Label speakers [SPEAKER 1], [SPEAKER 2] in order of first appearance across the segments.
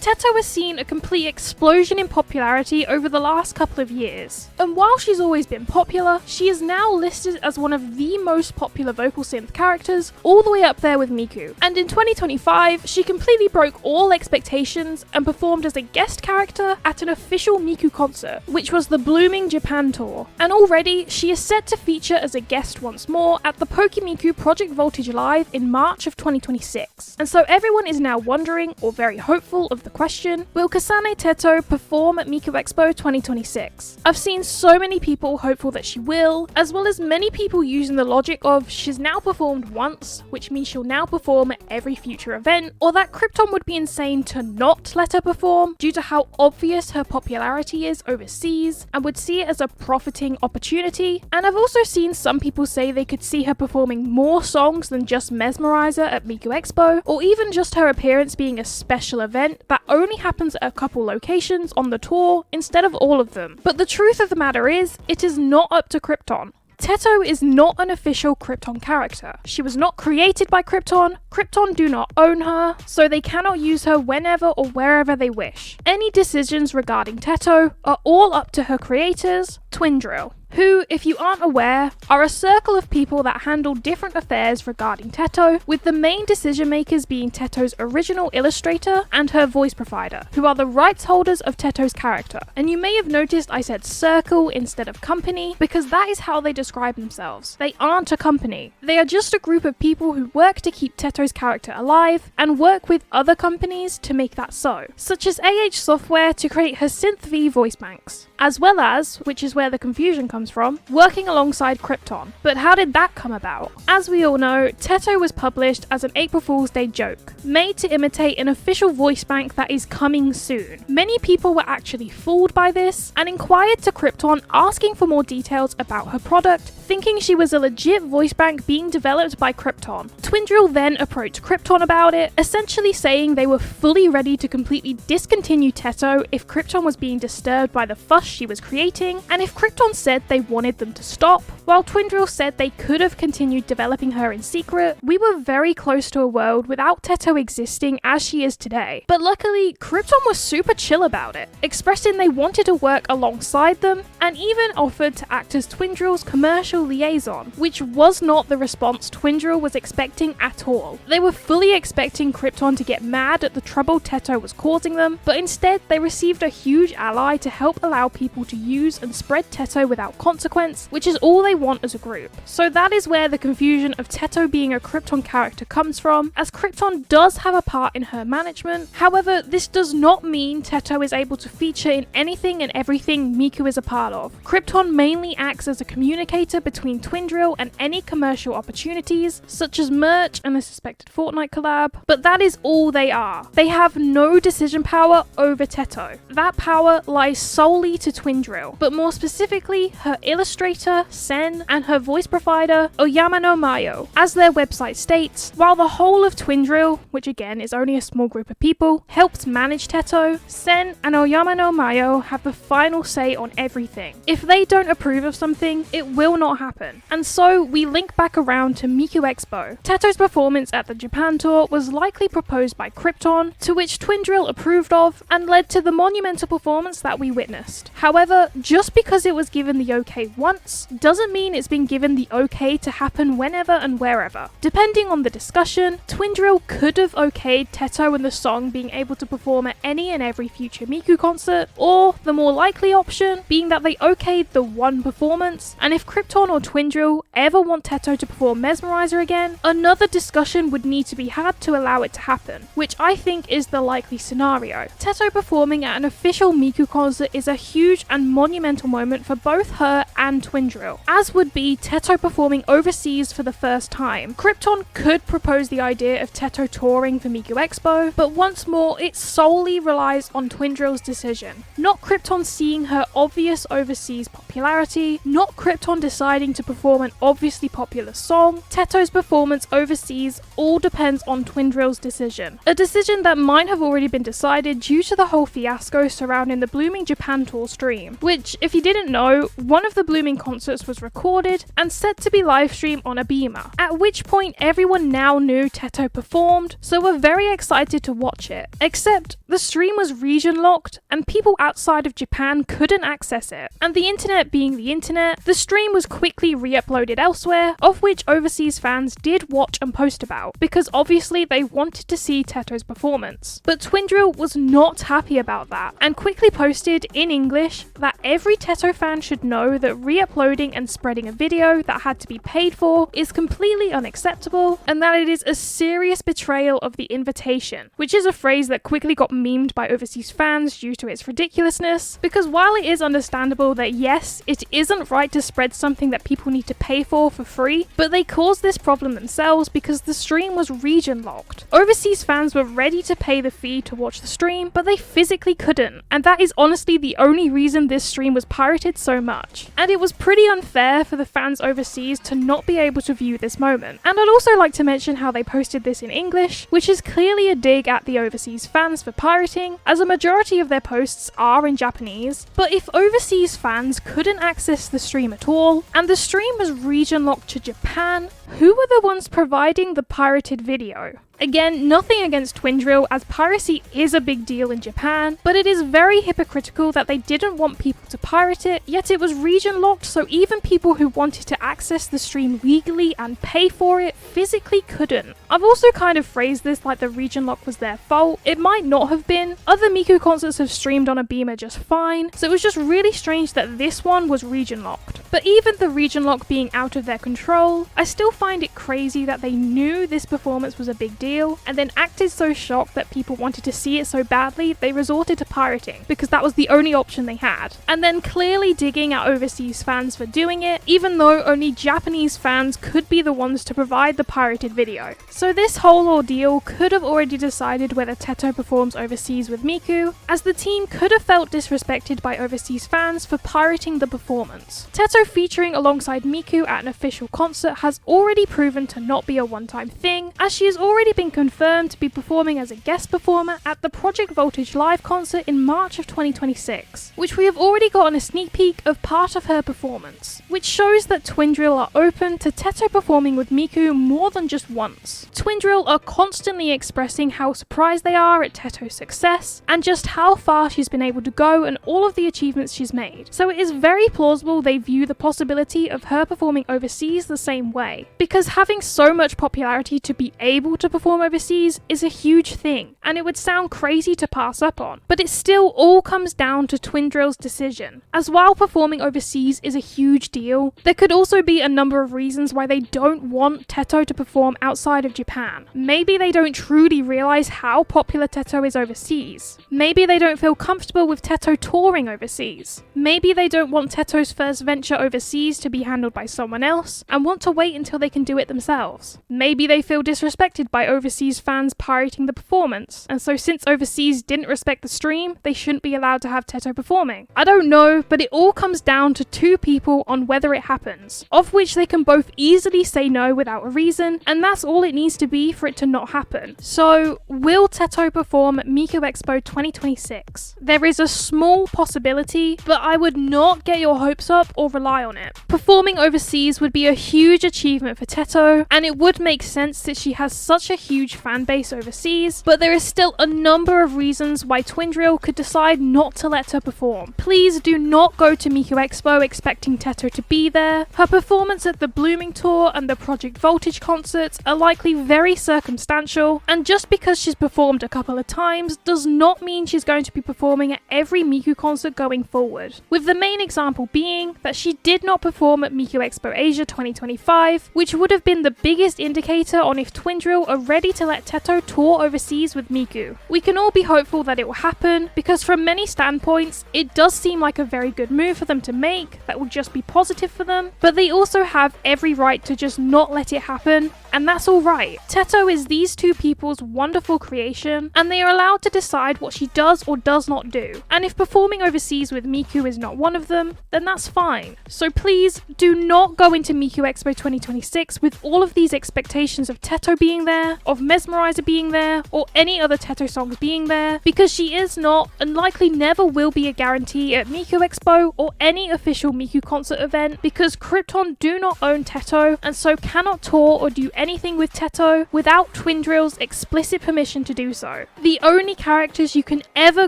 [SPEAKER 1] Teto has seen a complete explosion in popularity over the last couple of years. And while she's always been popular, she is now listed as one of the most popular vocal synth characters, all the way up there with Miku. And in 2025, she completely broke all expectations and performed as a guest character at an official Miku concert, which was the Blooming Japan tour. And already, she is set to feature as a guest once more at the Pokemiku Project Voltage Live in March of 2026. And so everyone is now wondering, or very hopeful of the question, will Kasane Teto perform at Miku Expo 2026? I've seen so many people hopeful that she will, as well as many people using the logic of she's now performed once, which means she'll now perform at every future event, or that Crypton would be insane to not let her perform due to how obvious her popularity is overseas and would see it as a profiting opportunity. And I've also seen some people say they could see her performing more songs than just Mesmerizer at Miku Expo, or even just her appearance being a special event that only happens at a couple locations on the tour instead of all of them. But the truth of the matter is, it is not up to Crypton. Teto is not an official Crypton character. She was not created by Crypton, Crypton do not own her, so they cannot use her whenever or wherever they wish. Any decisions regarding Teto are all up to her creators, Twindrill, who, if you aren't aware, are a circle of people that handle different affairs regarding Teto, with the main decision makers being Teto's original illustrator and her voice provider, who are the rights holders of Teto's character. And you may have noticed I said circle instead of company, because that is how they describe themselves. They aren't a company. They are just a group of people who work to keep Teto's character alive, and work with other companies to make that so, such as AH Software to create her Synth V voice banks, as well as, which is where the confusion comes from, working alongside Crypton. But how did that come about? As we all know, Teto was published as an April Fool's Day joke, made to imitate an official voice bank that is coming soon. Many people were actually fooled by this, and inquired to Crypton asking for more details about her product, thinking she was a legit voice bank being developed by Crypton. Twindrill then approached Crypton about it, essentially saying they were fully ready to completely discontinue Teto if Crypton was being disturbed by the fuss she was creating, and if Crypton said they wanted them to stop, while Twindrill said they could have continued developing her in secret. We were very close to a world without Teto existing as she is today. But luckily, Crypton was super chill about it, expressing they wanted to work alongside them, and even offered to act as Twindrill's commercial liaison, which was not the response Twindrill was expecting at all. They were fully expecting Crypton to get mad at the trouble Teto was causing them, but instead they received a huge ally to help allow people to use and spread Teto without consequence, which is all they want as a group. So that is where the confusion of Teto being a Crypton character comes from, as Crypton does have a part in her management. However, this does not mean Teto is able to feature in anything and everything Miku is a part of. Crypton mainly acts as a communicator between Twindrill and any commercial opportunities, such as merch and a suspected Fortnite collab, but that is all they are. They have no decision power over Teto. That power lies solely to Twindrill, but more specifically her illustrator, Sen, and her voice provider, Oyama no Mayo. As their website states, while the whole of Twindrill, which again is only a small group of people, helps manage Teto, Sen and Oyama no Mayo have the final say on everything. If they don't approve of something, it will not happen. And so we link back around to Miku Expo. Teto's performance at the Japan tour was likely proposed by Crypton, to which Twindrill approved of, and led to the monumental performance that we witnessed. However, just because it was given the okay once, doesn't mean it's been given the okay to happen whenever and wherever. Depending on the discussion, Twindrill could have okayed Teto and the song being able to perform at any and every future Miku concert, or the more likely option being that they okayed the one performance, and if Crypton or Twindrill ever want Teto to perform Mesmerizer again, another discussion would need to be had to allow it to happen, which I think is the likely scenario. Teto performing at an official Miku concert is a huge and monumental moment for both her and Twindrill, as would be Teto performing overseas for the first time. Crypton could propose the idea of Teto touring for Miku Expo, but once more it solely relies on Twindrill's decision. Not Crypton seeing her obvious overseas popularity, not Crypton deciding to perform an obviously popular song. Teto's performance overseas all depends on Twindrill's decision. A decision that might have already been decided due to the whole fiasco surrounding the Blooming Japan tour's stream, which, if you didn't know, one of the Blooming concerts was recorded and set to be live streamed on a beamer, at which point everyone now knew Teto performed, so were very excited to watch it. Except the stream was region locked and people outside of Japan couldn't access it, and the internet being the internet, the stream was quickly re-uploaded elsewhere, of which overseas fans did watch and post about, because obviously they wanted to see Teto's performance. But Twindrill was not happy about that, and quickly posted in English that every Teto fan should know that re-uploading and spreading a video that had to be paid for is completely unacceptable, and that it is a serious betrayal of the invitation, which is a phrase that quickly got memed by overseas fans due to its ridiculousness, because while it is understandable that yes, it isn't right to spread something that people need to pay for free, but they caused this problem themselves because the stream was region locked. Overseas fans were ready to pay the fee to watch the stream, but they physically couldn't, and that is honestly the only reason this stream was pirated so much. And it was pretty unfair for the fans overseas to not be able to view this moment. And I'd also like to mention how they posted this in English, which is clearly a dig at the overseas fans for pirating, as a majority of their posts are in Japanese. But if overseas fans couldn't access the stream at all, and the stream was region locked to Japan, who were the ones providing the pirated video? Again, nothing against Twindrill, as piracy is a big deal in Japan, but it is very hypocritical that they didn't want people to pirate it, yet it was region locked, so even people who wanted to access the stream legally and pay for it physically couldn't. I've also kind of phrased this like the region lock was their fault. It might not have been. Other Miku concerts have streamed on a beamer just fine, so it was just really strange that this one was region locked. But even the region lock being out of their control, I still find it crazy that they knew this performance was a big deal and then acted so shocked that people wanted to see it so badly they resorted to pirating because that was the only option they had, and then clearly digging at overseas fans for doing it, even though only Japanese fans could be the ones to provide the pirated video. So this whole ordeal could have already decided whether Teto performs overseas with Miku, as the team could have felt disrespected by overseas fans for pirating the performance. Teto featuring alongside Miku at an official concert has already proven to not be a one-time thing, as she has already been confirmed to be performing as a guest performer at the Project Voltage live concert in March of 2026, which we have already gotten a sneak peek of part of her performance, which shows that Twindrill are open to Teto performing with Miku more than just once. Twindrill are constantly expressing how surprised they are at Teto's success and just how far she's been able to go and all of the achievements she's made, so it is very plausible they view the possibility of her performing overseas the same way, because having so much popularity to be able to perform overseas is a huge thing, and it would sound crazy to pass up on, but it still all comes down to Twindrill's decision, as while performing overseas is a huge deal, there could also be a number of reasons why they don't want Teto to perform outside of Japan. Maybe they don't truly realise how popular Teto is overseas. Maybe they don't feel comfortable with Teto touring overseas. Maybe they don't want Teto's first venture overseas to be handled by someone else and want to wait until they can do it themselves. Maybe they feel disrespected by overseas fans pirating the performance, and so since overseas didn't respect the stream, they shouldn't be allowed to have Teto performing. I don't know, but it all comes down to two people on whether it happens, of which they can both easily say no without a reason, and that's all it needs to be for it to not happen. So, will Teto perform at Miku Expo 2026? There is a small possibility, but I would not get your hopes up or rely on it. Performing overseas would be a huge achievement for Teto, and it would make sense that she has such a huge fan base overseas, but there is still a number of reasons why Twindrill could decide not to let her perform. Please do not go to Miku Expo expecting Teto to be there. Her performance at the Blooming Tour and the Project Voltage concerts are likely very circumstantial, and just because she's performed a couple of times does not mean she's going to be performing at every Miku concert going forward, with the main example being that she did not perform at Miku Expo Asia 2025, which would have been the biggest indicator on if Twindrill are ready to let Teto tour overseas with Miku. We can all be hopeful that it will happen, because from many standpoints, it does seem like a very good move for them to make that will just be positive for them, but they also have every right to just not let it happen happen, and that's alright. Teto is these two people's wonderful creation, and they are allowed to decide what she does or does not do. And if performing overseas with Miku is not one of them, then that's fine. So please do not go into Miku Expo 2026 with all of these expectations of Teto being there, of Mesmerizer being there, or any other Teto songs being there, because she is not, and likely never will be, a guarantee at Miku Expo or any official Miku concert event, because Crypton do not own Teto, and so cannot tour or do anything with Teto without Twindrill's explicit permission to do so. The only characters you can ever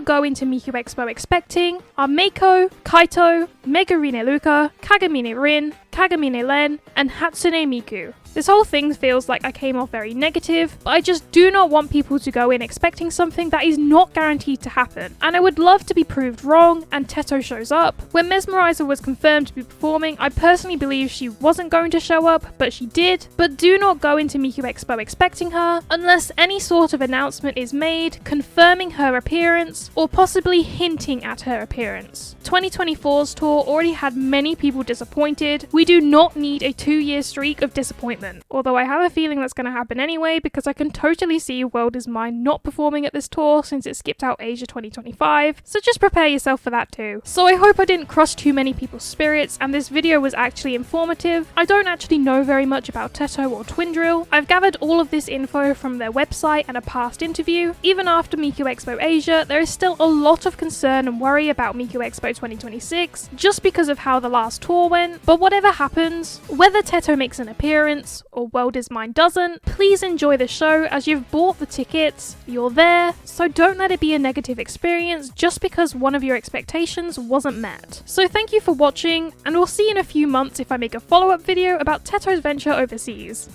[SPEAKER 1] go into Miku Expo expecting are Meiko, Kaito, Megurine Luka, Kagamine Rin, Kagamine Len, and Hatsune Miku. This whole thing feels like I came off very negative, but I just do not want people to go in expecting something that is not guaranteed to happen. And I would love to be proved wrong and Teto shows up. When Mesmerizer was confirmed to be performing, I personally believe she wasn't going to show up, but she did. But do not go into Miku Expo expecting her, unless any sort of announcement is made confirming her appearance, or possibly hinting at her appearance. 2024's tour already had many people disappointed. We do not need a 2-year streak of disappointment. Although I have a feeling that's going to happen anyway, because I can totally see World Is Mine not performing at this tour since it skipped out Asia 2025, so just prepare yourself for that too. So I hope I didn't crush too many people's spirits and this video was actually informative. I don't actually know very much about Teto or Twindrill. I've gathered all of this info from their website and a past interview. Even after Miku Expo Asia, there is still a lot of concern and worry about Miku Expo 2026 just because of how the last tour went, but whatever happens, whether Teto makes an appearance or World Is Mine doesn't, please enjoy the show as you've bought the tickets, you're there, so don't let it be a negative experience just because one of your expectations wasn't met. So thank you for watching, and we'll see in a few months if I make a follow-up video about Teto's venture overseas.